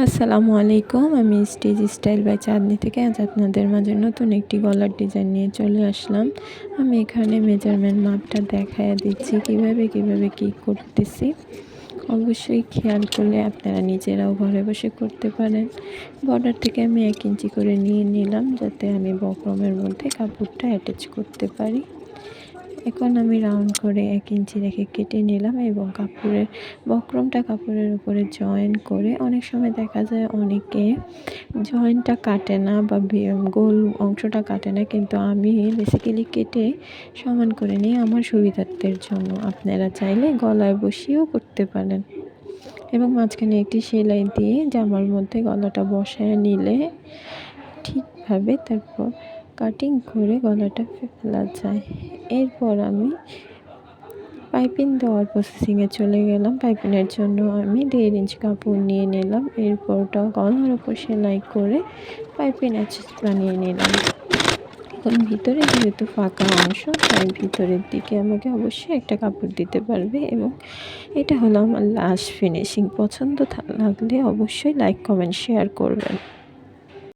আসসালামু আলাইকুম। আমি স্টিচ স্টাইল বাই চাঁদনি থেকে আজ আপনাদের মাঝে নতুন একটি গলার ডিজাইন নিয়ে চলে আসলাম। আমি এখানে মেজারমেন্ট মাপটা দেখায়া দিচ্ছি কিভাবে কি করতেছি। অবশ্যই খেয়াল করলে আপনারা নিজেরাও ঘরে বসে করতে পারেন। বর্ডার থেকে আমি 1 ইঞ্চি করে নিয়ে নিলাম যাতে আমি বক্রমের মধ্যে কাপড়টা অ্যাটাচ করতে পারি। এখন আমি রাউন্ড করে 1 ইঞ্চি রেখে কেটে নিলাম এবং বক্রমটা কাপড়ের উপরে জয়েন করে, অনেক সময় দেখা যায় অনেকে জয়েনটা কাটে না বা গোল অংশটা কাটে না, কিন্তু আমি বেসিক্যালি কেটে সমান করে নিই আমার সুবিধার্থের জন্য। আপনারা চাইলে গলায় বসিয়েও করতে পারেন এবং মাঝখানে একটি সেলাই দিয়ে জামার মধ্যে গলাটা বসায় নিলে ঠিকভাবে তারপর কাটিং করে গলাটা ফেলা যায়। এরপর আমি পাইপিং দেওয়ার প্রসেসিংয়ে চলে গেলাম। পাইপিংয়ের জন্য আমি 1.5 ইঞ্চ কাপড় নিয়ে নিলাম। এরপর ওটা গলার উপর সেলাই করে পাইপিং অ্যাটাচ বানিয়ে নিলাম। এখন ভিতরে যেহেতু ফাঁকা অংশ, তাই ভিতরের দিকে আমাকে অবশ্যই একটা কাপড় দিতে পারবে এবং এটা হলো আমার লাস্ট ফিনিশিং। পছন্দ লাগলে অবশ্যই লাইক, কমেন্ট, শেয়ার করবেন।